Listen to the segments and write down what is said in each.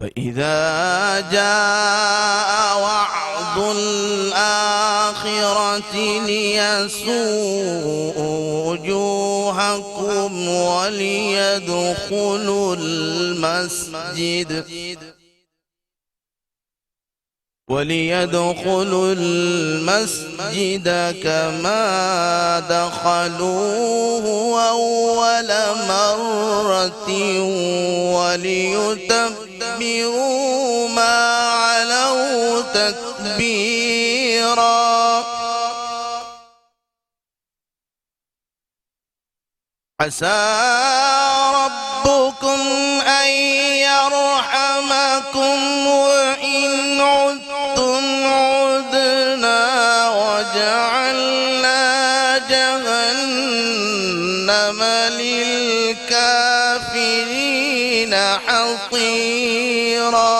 فإذا جاء وعد الآخرة ليسوءوا وجوهكم وليدخلوا المسجد كما دخلوه أول مرة وليتبروا ما علوا تتبيرا عسى ربكم أن يرحمكم وإن عدتم عدنا وجعلنا جهنم للكافرين حصيرا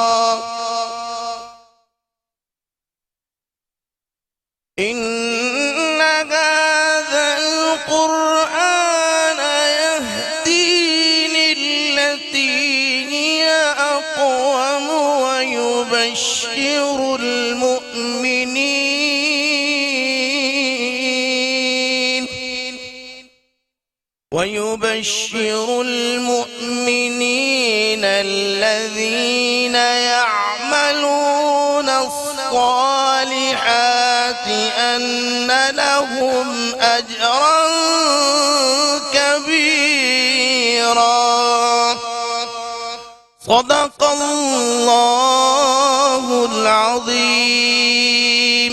إن هذا القرآن يهدي للتي هي أقوم ويبشر المؤمنين الذين يعملون الصالحات أن لهم أجرا كبيرا صدق الله العظيم.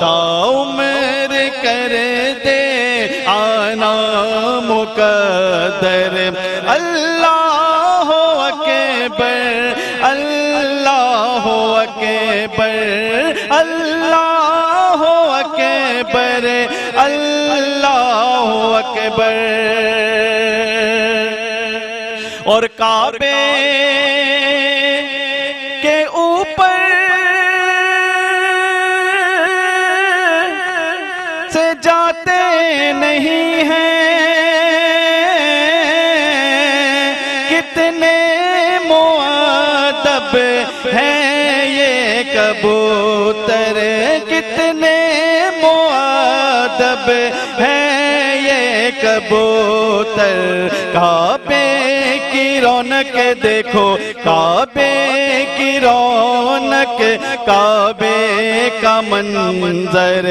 تا عمر کر دے آنا مقدر اللہ اکبر اللہ اکبر اللہ اکبر اللہ اکبر اور کعبے کے اوپر سے جاتے نہیں ہیں کتنے مؤدب ہیں یہ کبوتر کتنے مؤدب ہیں یہ کبوتر کعبے کی رونق دیکھو کعبے کی رونق کعبے کا منظر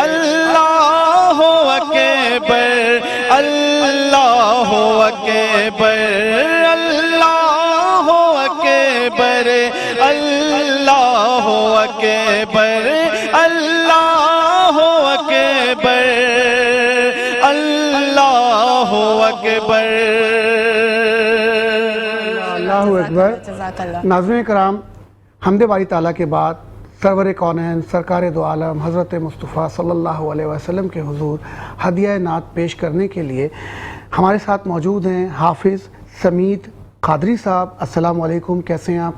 اللہ اکبر اللہ اکبر اللہ اکبر اللہ اکبر اللہ اکبر اللہ اکبر اللہ اکبر۔ جزاک اللہ۔ ناظرین کرام، حمد باری تعالیٰ کے بعد سرور کونین سرکار دو عالم حضرت مصطفیٰ صلی اللہ علیہ وسلم کے حضور ہدیہ نعت پیش کرنے کے لیے ہمارے ساتھ موجود ہیں حافظ سمیت قادری صاحب۔ السلام علیکم، کیسے ہیں آپ؟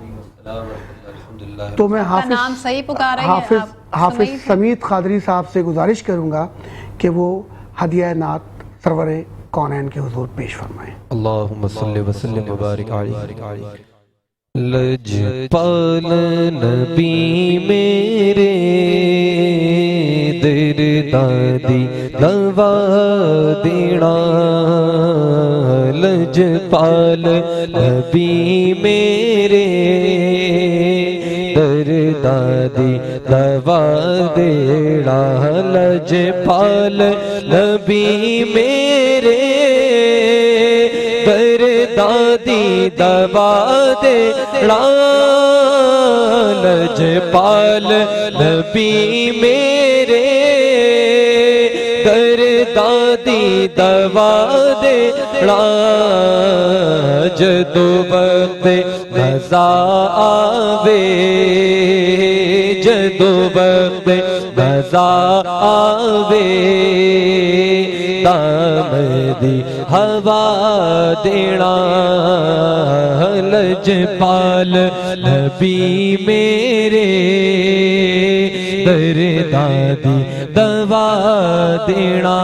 تو میں نام صحیح پکارا ہے حافظ سمیت قادری صاحب سے گزارش کروں گا کہ وہ ہدیہ نعت سرور کونین کے حضور پیش فرمائیں۔ اللہم صلی وسلم وبارک علیہ۔ لجپال نبی میرے دردادی دوا دینا، لجپال نبی میرے دردادی دوا دینا، لجپال نبی میرے دردادی دوا دینا، لجپال نبی میرے دردادی دوا دینا، جدو وقت مزا آوے جدو وقت مزا آوے دام دی ہوا دینا، لجپال نبی میرے دردادی دوا دینا،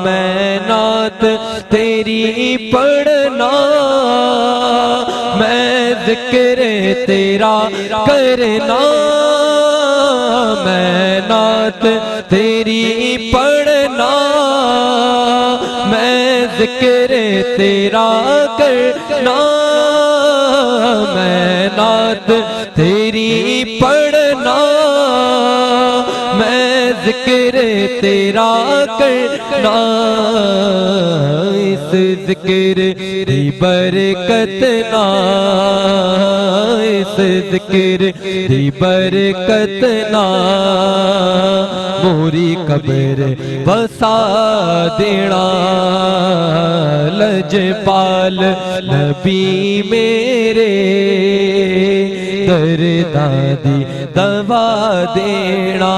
میں نعت تیری پڑھنا، میں ذکر تیرا کرنا، میں نعت تیری پڑھنا، میں ذکر تیرا کرنا، میں نعت تیری پڑھنا، میں ذکر تیرا کرنا، اس ذکر دی برکت نا، اس ذکر دی برکت نا، موری قبر بسا دینا، لجپال نبی میرے دردادی دوا دینا،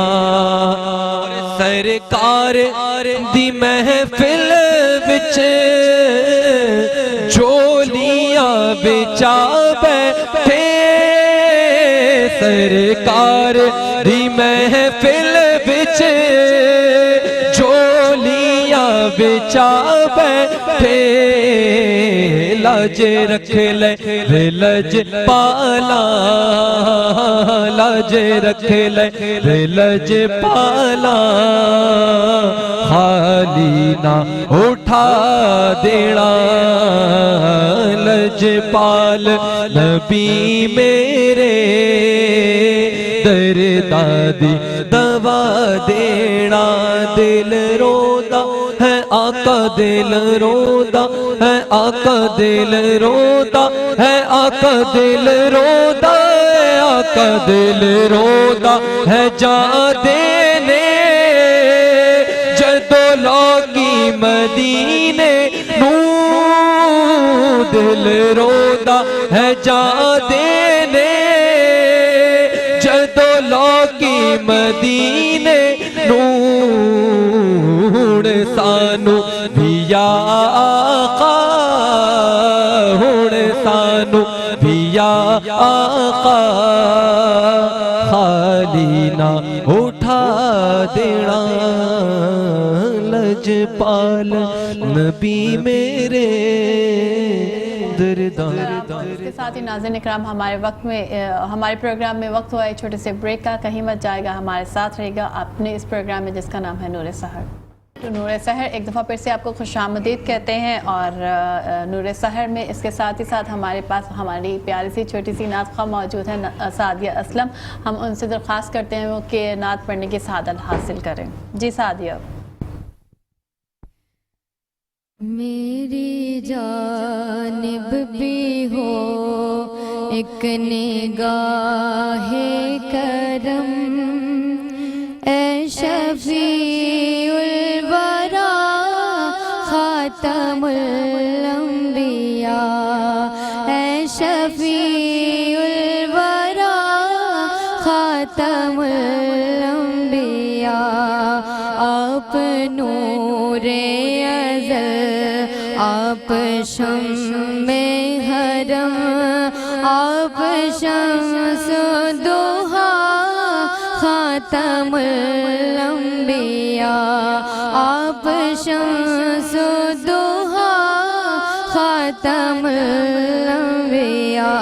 سرکار دی محفل وچ جھولیاں بچا بیٹھے، سرکار دی محفل وچ جھولیاں بچا بیٹھے، لاج رکھ لے لج پالا، لاج رکھ لے لج پالا، خالی نہ اٹھا دینا، لجپال نبی میرے دردادی دوا دینا، دل رودا ہے آقا دل رودا ہے آقا دل رودا ہے آقا دل رودا ہے آقا دل رودا ہے جان دینے ہے جان دینے جدو لوکی مدینے نون سانو بھی یا آقا ہون سانو بھی یا آقا خالی نہ اٹھا دینا لجپال نبی میرے دردان. اس کے ساتھ ہی ناظرین اکرام ہمارے پروگرام میں وقت ہوا ہے چھوٹے سے بریک کا. کہیں مت جائے گا, ہمارے ساتھ رہے گا اپنے اس پروگرام میں جس کا نام ہے نور سحر. تو نور سحر ایک دفعہ پھر سے آپ کو خوش آمدید کہتے ہیں. اور نور سحر میں اس کے ساتھ ہی ساتھ ہمارے پاس ہماری پیاری سی چھوٹی سی نعت خواہ موجود ہے سعدیہ اسلم. ہم ان سے درخواست کرتے ہیں وہ کہ نعت پڑھنے کی سعادت حاصل کریں. جی سعدیہ. میری جانب بھی ہو ایک نگاہ کرم اے شفیع الورا خاتم الانبیاء اے شفیع الورا خاتم الانبیاء آپ نور آپ شمع حرم آپ شمس دوحا خاتم الانبیاء آپ شمس دوحا خاتم الانبیاء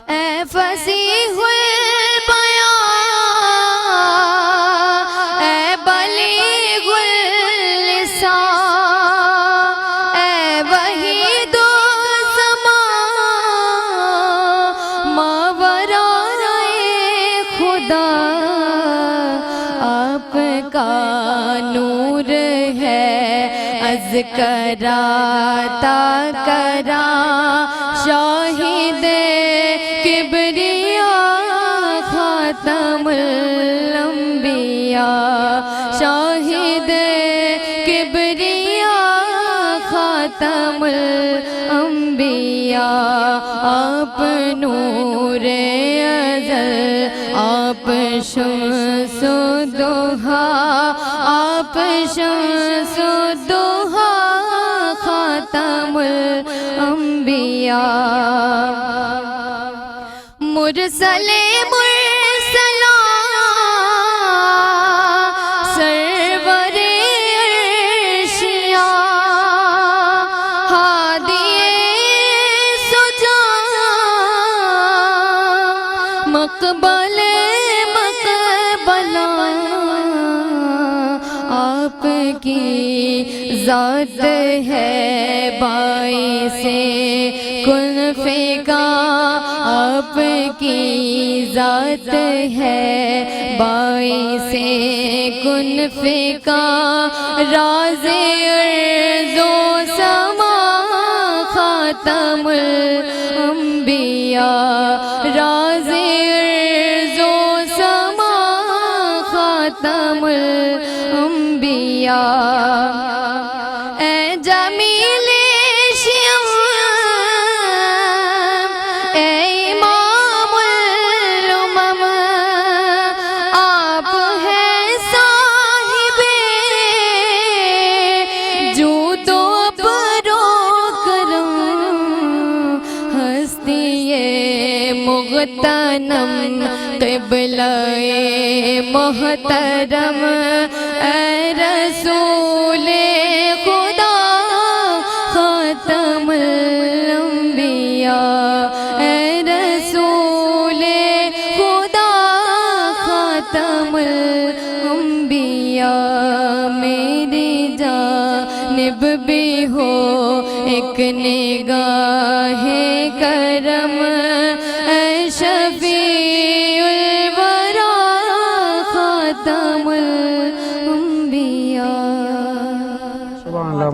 اے فصیح البیان اے بلیغ اللسان کراتا کرا شاہد کبریاء خاتم الانبیاء شاہد کبریاء خاتم الانبیاء آپ نور ازل آپ شمس دوحا آپ شمس دوحا خاتم الانبیاء مرسل مرسلان سرور عرشیاں ہادی سجاں مقبل آپ کی ذات ہے باعث کنف کا آپ کی ذات ہے باعث کنف کا راز ارض و سما خاتم الانبیاء راز ارض و سما خاتم الانبیاء اے جمیل شیعہ اے امام الامم آپ ہیں صاحب جود و برو کرم ہستی مغتنم قبلہ محترم اے رسول خدا خاتم الانبیاء اے رسول خدا خاتم الانبیاء میری جانب بھی ہو ایک نگاہ کرم اے شفیع الورا خاتم الانبیاء. سبحان اللہ.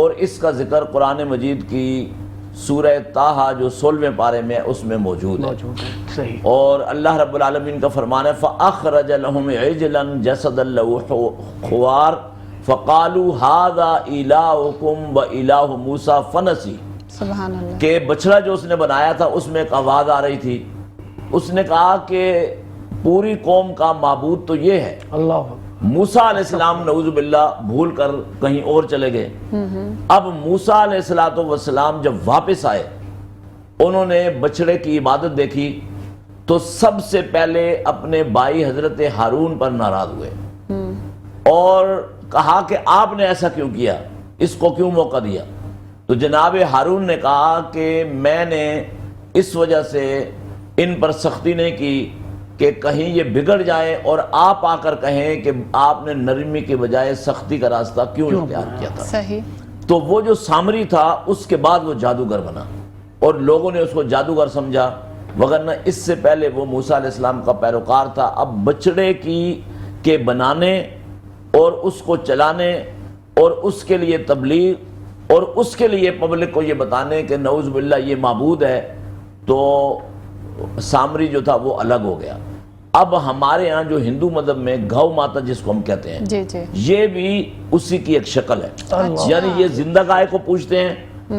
اور اس کا ذکر قرآن مجید کی سورہ طٰہٰ جو 16ویں پارے میں ہے اس میں موجود ہے. صحیح. اور اللہ رب العالمین کا فرمان ہے فَأَخْرَجَ لَهُمْ عِجْلًا جَسَدًا لَهُ خُوَارٌ فَقَالُوا هَذَا إِلَٰهُكُمْ وَإِلَٰهُ مُوسَىٰ فَنَسِيَ. سبحان اللہ. کہ بچڑا جو اس نے بنایا تھا اس میں ایک آواز آ رہی تھی، اس نے کہا کہ پوری قوم کا معبود تو یہ ہے. اللہ. موسیٰ علیہ السلام نعوذ باللہ بھول کر کہیں اور چلے گئے. اب موسیٰ علیہ السلام جب واپس آئے انہوں نے بچڑے کی عبادت دیکھی تو سب سے پہلے اپنے بھائی حضرت ہارون پر ناراض ہوئے اور کہا کہ آپ نے ایسا کیوں کیا، اس کو کیوں موقع دیا. تو جناب ہارون نے کہا کہ میں نے اس وجہ سے ان پر سختی نہیں کی کہ کہیں یہ بگڑ جائے اور آپ آ کر کہیں کہ آپ نے نرمی کے بجائے سختی کا راستہ کیوں اختیار کیا تھا. صحیح. تو وہ جو سامری تھا اس کے بعد وہ جادوگر بنا اور لوگوں نے اس کو جادوگر سمجھا، وگرنہ اس سے پہلے وہ موسیٰ علیہ السلام کا پیروکار تھا. اب بچڑے کے بنانے اور اس کو چلانے اور اس کے لیے تبلیغ اور اس کے لیے پبلک کو یہ بتانے کہ نعوذ باللہ یہ معبود ہے، تو سامری جو تھا وہ الگ ہو گیا. اب ہمارے ہاں جو ہندو مذہب میں گھو ماتا جس کو ہم کہتے ہیں، جی جی، یہ بھی اسی کی ایک شکل ہے. یعنی یہ زندہ گائے کو پوجتے ہیں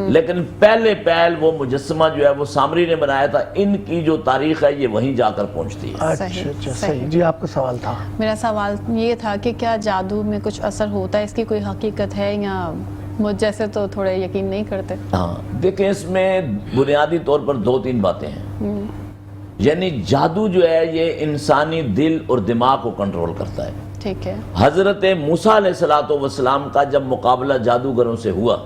لیکن پہل وہ مجسمہ جو ہے وہ سامری نے بنایا تھا. ان کی جو تاریخ ہے یہ وہیں جا کر پہنچتی ہے. اچھا صحیح. جی آپ کا سوال تھا. میرا سوال یہ تھا کہ کیا جادو میں کچھ اثر ہوتا ہے، اس کی کوئی حقیقت ہے یا مجھ جیسے تو تھوڑے یقین نہیں کرتے؟ ہاں دیکھیں، اس میں بنیادی طور پر 2-3 باتیں ہیں. یعنی جادو جو ہے یہ انسانی دل اور دماغ کو کنٹرول کرتا ہے. ٹھیک ہے. حضرت موسیٰ علیہ السلام کا جب مقابلہ جادوگروں سے ہوا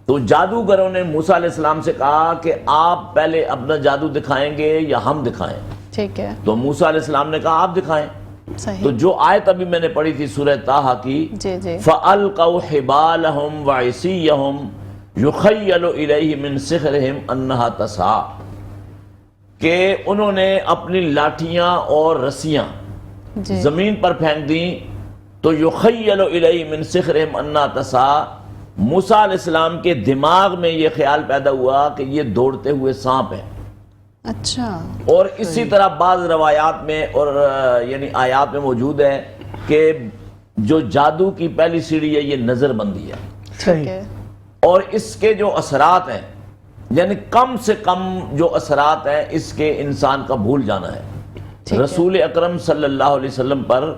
تو جادوگروں نے موسیٰ علیہ السلام سے کہا کہ آپ پہلے اپنا جادو دکھائیں گے یا ہم دکھائیں؟ ٹھیک ہے. تو موسیٰ علیہ السلام نے کہا آپ دکھائیں. صحیح. تو جو آیت ابھی میں نے پڑھی تھی سورہ طٰہٰ کی، جی جی، فَأَلْقَوْا حِبَالَهُمْ وَعِصِيَّهُمْ يُخَيَّلُ إِلَيْهِ مِنْ سِحْرِهِمْ أَنَّهَا تَسْعَىٰ، کہ انہوں نے اپنی لاٹھیاں اور رسیاں زمین پر پھینک دیں تو یخیل الیہ من سحرہم انہا تسعیٰ. موسیٰ علیہ السلام کے دماغ میں یہ خیال پیدا ہوا کہ یہ دوڑتے ہوئے سانپ ہیں. اچھا. اور اسی طرح بعض روایات میں اور یعنی آیات میں موجود ہے کہ جو جادو کی پہلی سیڑھی ہے یہ نظر بندی ہے. صحیح. اور اس کے جو اثرات ہیں یعنی کم سے کم جو اثرات ہیں اس کے انسان کا بھول جانا ہے. رسول اکرم صلی اللہ علیہ وسلم پر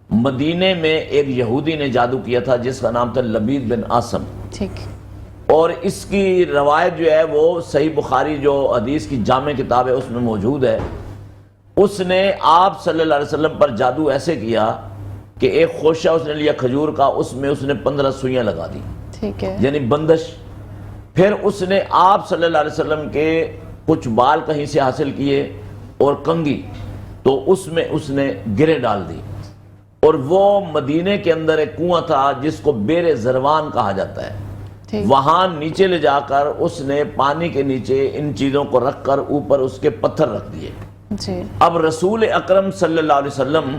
مدینے میں ایک یہودی نے جادو کیا تھا جس کا نام تھا لبید بن عاصم. ٹھیک. اور اس کی روایت جو ہے وہ صحیح بخاری جو حدیث کی جامع کتاب ہے اس میں موجود ہے. اس نے آپ صلی اللہ علیہ وسلم پر جادو ایسے کیا کہ ایک خوشہ اس نے لیا کھجور کا، اس میں اس نے 15 سوئیاں لگا دی. ٹھیک ہے. یعنی بندش. پھر اس نے آپ صلی اللہ علیہ وسلم کے کچھ بال کہیں سے حاصل کیے اور کنگھی، تو اس میں اس نے گرے ڈال دی. اور وہ مدینے کے اندر ایک کنواں تھا جس کو بیر زروان کہا جاتا ہے، وہاں نیچے لے جا کر اس نے پانی کے نیچے ان چیزوں کو رکھ کر اوپر اس کے پتھر رکھ دیے. جی. اب رسول اکرم صلی اللہ علیہ وسلم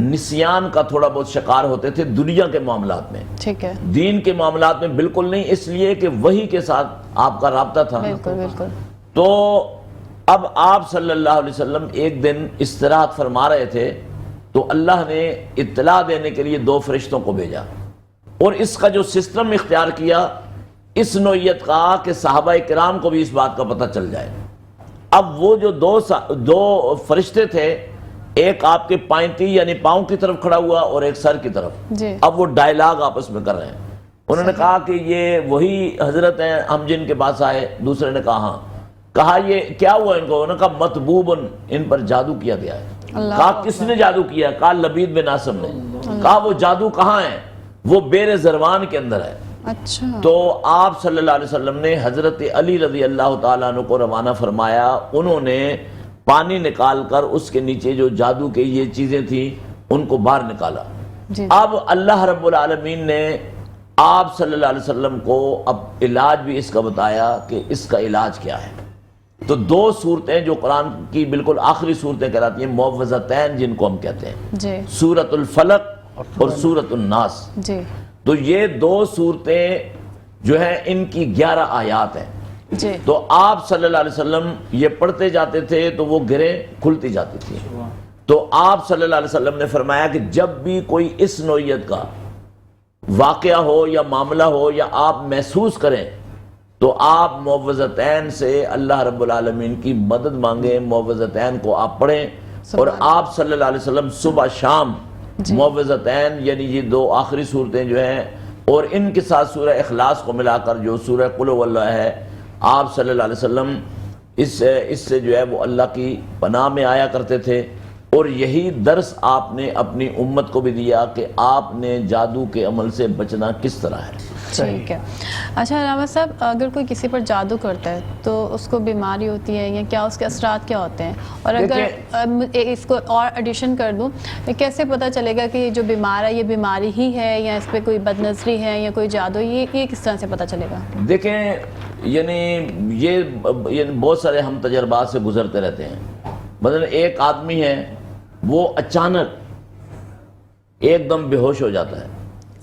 نسیان کا تھوڑا بہت شکار ہوتے تھے دنیا کے معاملات میں. ٹھیک ہے. دین کے معاملات میں بالکل نہیں، اس لیے کہ وحی کے ساتھ آپ کا رابطہ تھا. بالکل بالکل. تو اب آپ صلی اللہ علیہ وسلم ایک دن استراحت فرما رہے تھے تو اللہ نے اطلاع دینے کے لیے 2 فرشتوں کو بھیجا اور اس کا جو سسٹم اختیار کیا اس نوعیت کا کہ صحابہ کرام کو بھی اس بات کا پتہ چل جائے. اب وہ جو 2 فرشتے تھے، ایک آپ کے پائنتی یعنی پاؤں کی طرف کھڑا ہوا اور ایک سر کی طرف. جی. اب وہ ڈائلاگ آپس میں کر رہے ہیں. انہوں نے کہا کہ یہ وہی حضرت ہیں ہم جن کے پاس آئے. دوسرے نے کہا ہاں. کہا یہ کیا ہوا ان کو؟ انہوں نے کہا مطبوبن، ان پر جادو کیا گیا ہے. کہا کس نے جادو کیا؟ کہا لبید بن عاصم نے. کہا وہ جادو کہاں ہے؟ وہ بیر زروان کے اندر ہے. اچھا. تو آپ صلی اللہ علیہ وسلم نے حضرت علی رضی اللہ تعالیٰ عنہ کو روانہ فرمایا. انہوں نے پانی نکال کر اس کے نیچے جو جادو کے یہ چیزیں تھیں ان کو باہر نکالا. جی. اب اللہ رب العالمین نے آپ صلی اللہ علیہ وسلم کو اب علاج بھی اس کا بتایا کہ اس کا علاج کیا ہے. تو 2 صورتیں جو قرآن کی بالکل آخری صورتیں کہلاتی ہیں معوذتین جن کو ہم کہتے ہیں، جی. سورۃ الفلق اور سورۃ الناس. جی. تو یہ 2 صورتیں جو ہیں ان کی 11 آیات ہیں. جی تو آپ صلی اللہ علیہ وسلم یہ پڑھتے جاتے تھے تو وہ گریں کھلتی جاتی تھی. تو آپ صلی اللہ علیہ وسلم نے فرمایا کہ جب بھی کوئی اس نوعیت کا واقعہ ہو یا معاملہ ہو یا آپ محسوس کریں تو آپ معوذتین سے اللہ رب العالمین کی مدد مانگیں, معوذتین کو آپ پڑھیں. اور آپ صلی اللہ علیہ وسلم صبح شام معوذتین یعنی یہ 2 آخری صورتیں جو ہیں اور ان کے ساتھ سورہ اخلاص کو ملا کر جو سورہ قل هو اللہ ہے, آپ صلی اللہ علیہ وسلم اس سے جو ہے وہ اللہ کی پناہ میں آیا کرتے تھے. اور یہی درس آپ نے اپنی امت کو بھی دیا کہ آپ نے جادو کے عمل سے بچنا کس طرح ہے. ٹھیک ہے. اچھا علامہ صاحب, اگر کوئی کسی پر جادو کرتا ہے تو اس کو بیماری ہوتی ہے یا کیا اس کے اثرات کیا ہوتے ہیں؟ اور اگر اس کو اور ایڈیشن کر دوں, کیسے پتہ چلے گا کہ جو بیمار ہے یہ بیماری ہی ہے یا اس پہ کوئی بد نظری ہے یا کوئی جادو, یہ کس طرح سے پتہ چلے گا؟ دیکھیں یہ بہت سارے ہم تجربات سے گزرتے رہتے ہیں. مثلا ایک آدمی ہے وہ اچانک ایک دم بے ہوش ہو جاتا ہے,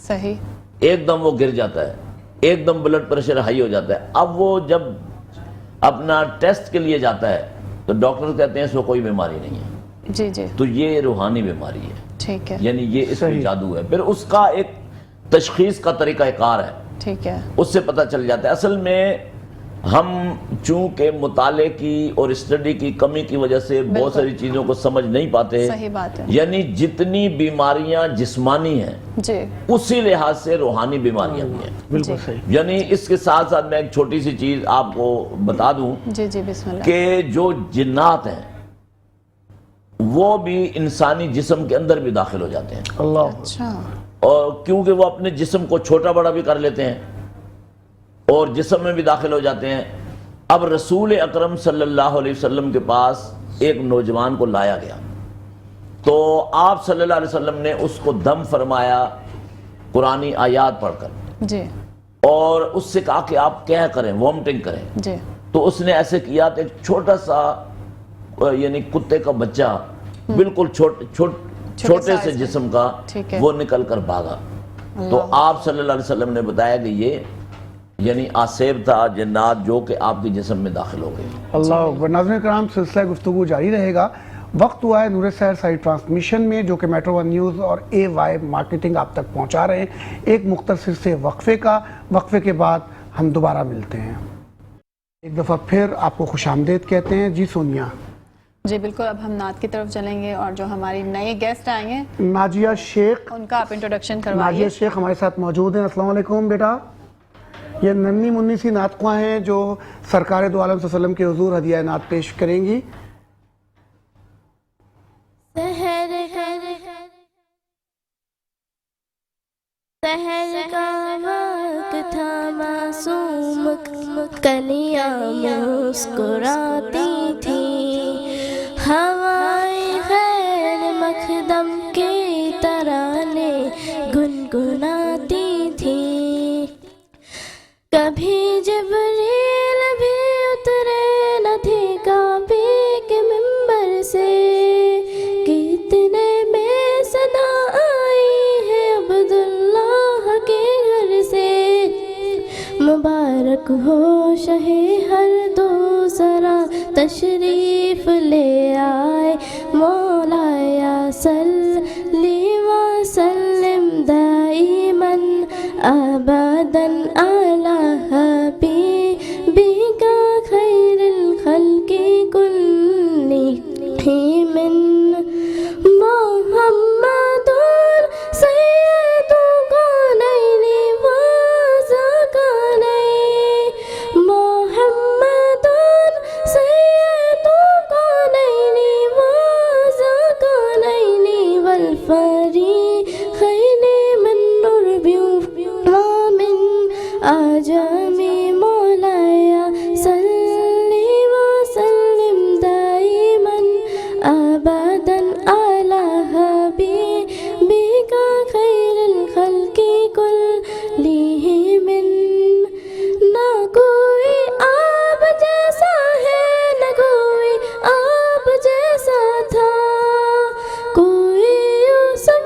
صحیح, ایک دم وہ گر جاتا ہے, ایک دم بلڈ پریشر ہائی ہو جاتا ہے. اب وہ جب اپنا ٹیسٹ کے لیے جاتا ہے تو ڈاکٹر کہتے ہیں اس کو کوئی بیماری نہیں ہے. جی جی, تو یہ روحانی بیماری ہے. ٹھیک ہے, یعنی یہ اس میں جادو ہے. پھر اس کا ایک تشخیص کا طریقہ کار ہے, ٹھیک ہے, اس سے پتہ چل جاتا ہے. اصل میں ہم چونکہ مطالعے کی اور اسٹڈی کی کمی کی وجہ سے بہت ساری چیزوں کو سمجھ نہیں پاتے. صحیح بات ہے. یعنی جتنی بیماریاں جسمانی ہیں جی, اسی لحاظ سے روحانی بیماریاں بھی ہیں. بالکل صحیح. یعنی اس کے ساتھ ساتھ میں ایک چھوٹی سی چیز آپ کو بتا دوں جی جی, بسم اللہ. کہ جو جنات ہیں وہ بھی انسانی جسم کے اندر بھی داخل ہو جاتے ہیں. اللہ, اچھا, اور کیونکہ وہ اپنے جسم کو چھوٹا بڑا بھی کر لیتے ہیں اور جسم میں بھی داخل ہو جاتے ہیں. اب رسول اکرم صلی اللہ علیہ وسلم کے پاس ایک نوجوان کو لایا گیا تو آپ صلی اللہ علیہ وسلم نے اس کو دم فرمایا قرآنی آیات پڑھ کر, جی, اور اس سے کہا کہ آپ کیا کریں, وامٹنگ کریں. جی, تو اس نے ایسے کیا تو ایک چھوٹا سا یعنی کتے کا بچہ بالکل چھوٹے سے جسم کا وہ نکل کر بھاگا. تو آپ صلی اللہ علیہ وسلم نے بتایا کہ یہ یعنی آسیب تھا, جنات جو کہ آپ کے جسم میں داخل ہو گئی. اللہ اکبر. ناظرین کرام, سلسلہ گفتگو جاری رہے گا. وقت ہوا ہے نور سحر سائیڈ ٹرانسمیشن میں جو کہ میٹرو ون نیوز اور اے وائی مارکیٹنگ آپ تک پہنچا رہے ہیں, ایک مختصر سے وقفے کا. وقفے کے بعد ہم دوبارہ ملتے ہیں. ایک دفعہ پھر آپ کو خوش آمدید کہتے ہیں. جی سونیا. جی بالکل, اب ہم نعت کی طرف چلیں گے اور جو ہماری نئے گیسٹ آئیں گے ناجیہ شیخ, ان کا آپ انٹروڈکشن کروائیے. ناجیہ شیخ ہمارے ساتھ موجود ہیں. السلام علیکم بیٹا. یہ ننھی منی سی نعت خواں ہیں جو سرکار دو عالم صلی اللہ علیہ وسلم کے حضور ہدیہ نعت پیش کریں گی. سحر کا وقت تھا, معصوم کلیاں مسکراتی تھی, ہوائیں غیر مخدم کی ترانے گنگناتی تھی. کبھی جبریل بھی اترے نہ تھے کعبے کے منبر سے, کتنے میں صدا آئی ہے عبداللہ کے گھر سے. مبارک ہو شہ ہر دوسرا تشریف لے آئے, مولایا صلی وسلم دائماً ابداً علی حبیبک خیر الخلق کلہم محمد سید کونین وثقلین, محمد سید کونین وثقلین والفریقین من عرب ومن عجم. مولایا صلی وسلم دائما ابدا علی حبیبک خیر الخلق کلہم. نہ کوئی آپ جیسا ہے, نہ کوئی آپ جیسا تھا, کوئی یوسف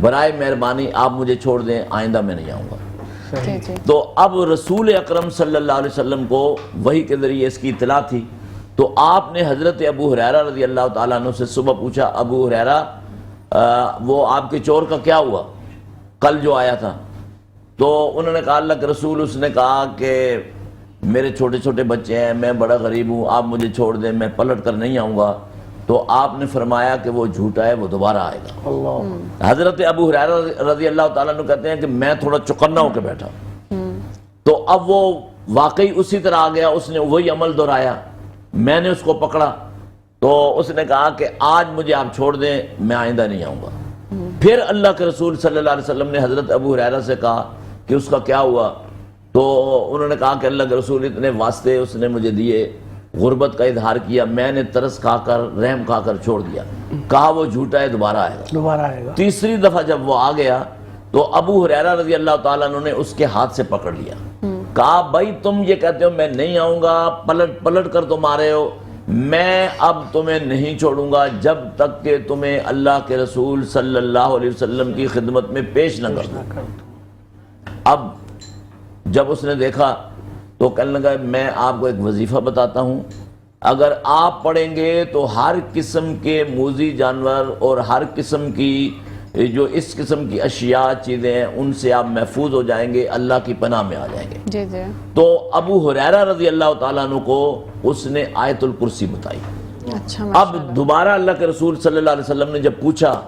برائے مہربانی آپ مجھے چھوڑ دیں، آئندہ میں نہیں آؤں گا۔ جی جی تو اب رسول اکرم صلی اللہ علیہ وسلم کو وحی کے ذریعے اس کی اطلاع تھی، تو آپ نے حضرت ابو ہریرہ رضی اللہ تعالیٰ عنہ سے صبح پوچھا، ابو ہریرہ وہ آپ کے چور کا کیا ہوا کل جو آیا تھا؟ تو انہوں نے کہا اللہ کے رسول، اس نے کہا کہ میرے چھوٹے چھوٹے بچے ہیں، میں بڑا غریب ہوں، آپ مجھے چھوڑ دیں، میں پلٹ کر نہیں آؤں گا۔ تو آپ نے فرمایا کہ وہ جھوٹا ہے، وہ دوبارہ آئے گا۔ اللہ، حضرت ابو ہریرہ رضی اللہ تعالیٰ عنہ کہتے ہیں کہ میں تھوڑا چوکنا ہو کے بیٹھا، تو اب وہ واقعی اسی طرح آ گیا، اس نے وہی عمل دہرایا، میں نے اس کو پکڑا، تو اس نے کہا کہ آج مجھے آپ چھوڑ دیں، میں آئندہ نہیں آؤں گا۔ پھر اللہ کے رسول صلی اللہ علیہ وسلم نے حضرت ابو ہریرہ سے کہا کہ اس کا کیا ہوا؟ تو انہوں نے کہا کہ اللہ کے رسول اتنے واسطے اس نے مجھے دیے، غربت کا اظہار کیا، میں نے ترس کھا کر رحم کھا کر چھوڑ دیا، کہا وہ جھوٹا ہے، دوبارہ آئے گا۔ دوبارہ آئے گا۔ تیسری دفعہ جب وہ آ گیا تو ابو ہریرہ رضی اللہ تعالیٰ عنہ نے اس کے ہاتھ سے پکڑ لیا، کہا بھائی تم یہ کہتے ہو میں نہیں آؤں گا، پلٹ پلٹ کر تم آ رہے ہو، میں اب تمہیں نہیں چھوڑوں گا جب تک کہ تمہیں اللہ کے رسول صلی اللہ علیہ وسلم کی خدمت میں پیش نہ کر دوں۔ اب جب اس نے دیکھا تو کہنے لگا میں آپ کو ایک وظیفہ بتاتا ہوں، اگر آپ پڑھیں گے تو ہر قسم کے موذی جانور اور ہر قسم کی جو اس قسم کی اشیاء چیزیں ہیں ان سے آپ محفوظ ہو جائیں گے، اللہ کی پناہ میں آ جائیں گے۔ جی جی تو ابو ہریرہ رضی اللہ تعالیٰ عنہ کو اس نے آیت الکرسی بتائی۔ اچھا اب ماشاء اللہ۔ دوبارہ اللہ کے رسول صلی اللہ علیہ وسلم نے جب پوچھا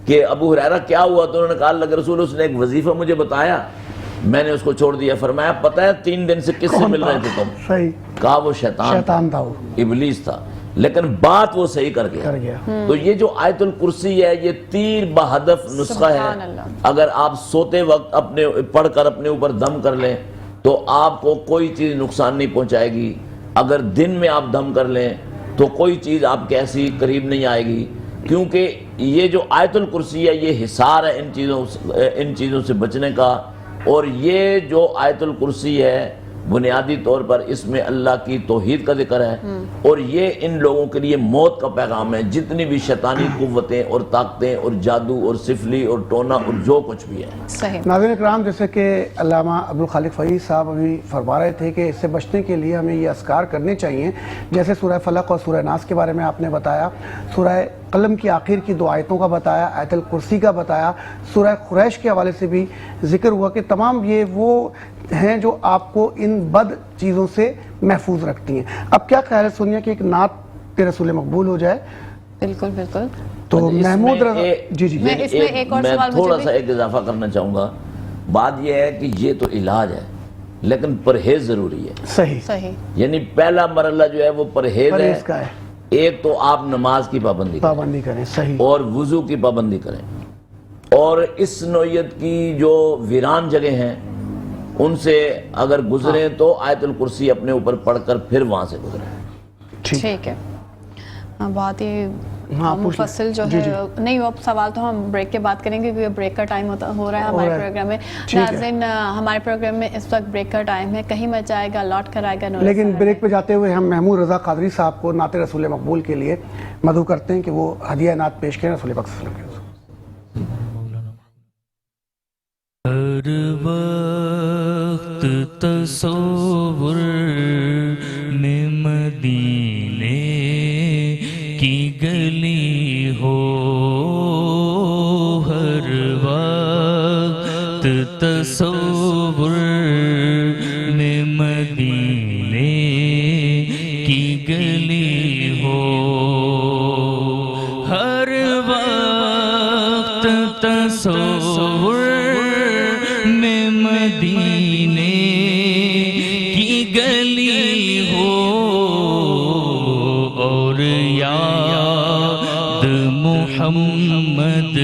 کہ ابو ہریرہ کیا ہوا، تو انہوں نے کہا اللہ کے رسول اس نے ایک وظیفہ مجھے بتایا، میں نے اس کو چھوڑ دیا۔ فرمایا پتہ ہے 3 دن سے کس سے مل رہے تھے تم؟ صحیح، کہا وہ شیطان تھا وہ، ابلیس تھا، لیکن بات وہ صحیح کر کر گیا۔ گیا۔ تو یہ جو آیت الکرسی ہے یہ تیر بہدف نسخہ سبحان ہے، اللہ۔ اگر آپ سوتے وقت اپنے پڑھ کر اپنے اوپر دم کر لیں تو آپ کو کوئی چیز نقصان نہیں پہنچائے گی، اگر دن میں آپ دم کر لیں تو کوئی چیز آپ کے ایسی قریب نہیں آئے گی، کیونکہ یہ جو آیت الکرسی ہے یہ حصار ہے ان چیزوں سے بچنے کا۔ اور یہ جو آیت الکرسی ہے بنیادی طور پر اس میں اللہ کی توحید کا ذکر ہے، اور یہ ان لوگوں کے لیے موت کا پیغام ہے، جتنی بھی شیطانی قوتیں اور طاقتیں اور جادو اور سفلی اور ٹونا اور جو کچھ بھی ہے۔ صحیح۔ ناظرین اکرام، جیسے کہ علامہ عبدالخالق فقیہ صاحب ابھی فرما رہے تھے کہ اس سے بچنے کے لیے ہمیں یہ اذکار کرنے چاہیے، جیسے سورہ فلق اور سورہ ناس کے بارے میں آپ نے بتایا، سورہ قلم کی آخر کی 2 آیتوں کا بتایا، آیت الکرسی کا بتایا، سورہ قریش کے حوالے سے بھی ذکر ہوا کہ تمام یہ وہ ہیں جو آپ کو ان بد چیزوں سے محفوظ رکھتی ہیں۔ اب کیا خیال ہے سونیا کہ ایک نعت رسول مقبول ہو جائے؟ بالکل بالکل۔ تو اس محمود میں رضا جی جی میں اس میں ایک اور میں سوال تھوڑا مجھے سا ایک اضافہ کرنا چاہوں گا۔ بات یہ ہے کہ یہ تو علاج ہے لیکن پرہیز ضروری ہے۔ صحیح، صحیح یعنی پہلا مرحلہ جو ہے وہ پرہیز ہے۔ پرہیز کا ہے، ایک تو آپ نماز کی پابندی کریں پابندی کریں، صحیح، اور وضو کی پابندی کریں، اور اس نوعیت کی جو ویران جگہ ہیں ان سے اگر گزریں تو آیت الکرسی اپنے اوپر پڑھ کر پھر وہاں سے گزریں۔ ٹھیک ہے۔ بہت ہی ہاں، پوچھ لیں۔ مفصل جو جی ہے جی۔ نہیں، وہ سوال تو ہم بریک کے بعد کریں گے کیونکہ بریک کا ٹائم ہو رہا ہے ہمارے پروگرام میں۔ ٹھیک ہے۔ ناظرین ہمارے پروگرام میں اس وقت بریک کا ٹائم ہے، کہیں مت جائے گا، لوٹ کر آئے گا نور لیکن سحر۔ بریک پہ جاتے ہوئے ہم محمود رضا قادری صاحب کو نعت رسول مقبول کے لیے مدعو کرتے ہیں کہ وہ ہدیہ نعت پیش کریں رسول پاک صلی اللہ علیہ وسلم کے۔ ہر وقت تصور میں مدینے کی گلی ہو، ہر وقت تصور میں مدینے کی گلی ہو، ہر وقت تصور میں مدینے کی گلی ہو، اور یاد محمد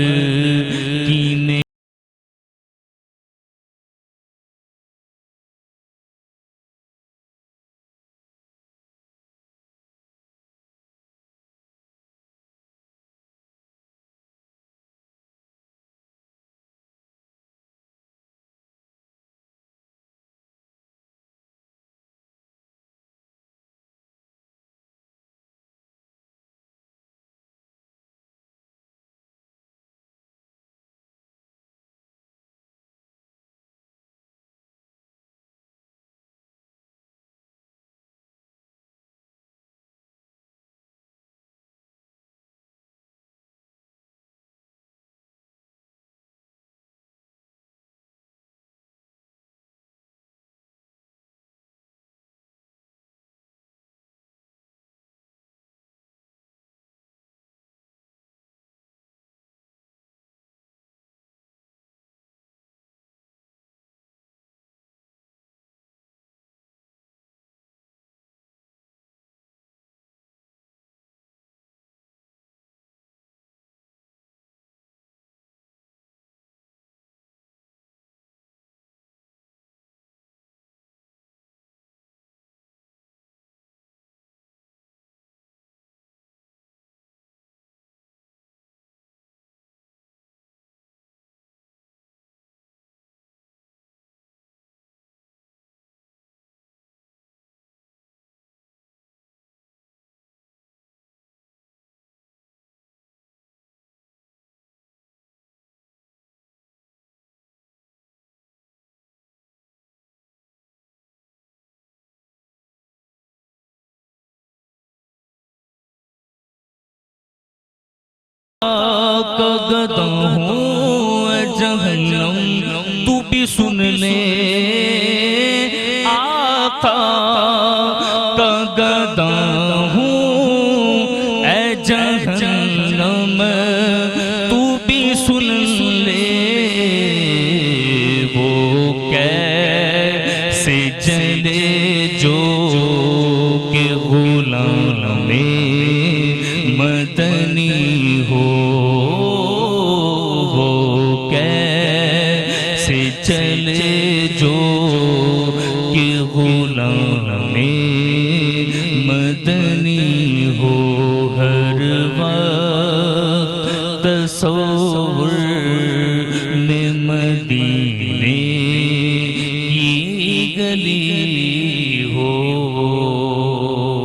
گدا ہوں اے جہنم تو بھی سن لے آقا کا گدا ہوں اے جہنم تو بھی سن لے وہ کیسے جلے جو کہ غلام مدنی ہو وہ کیسے چلے جو کہ غلام مدنی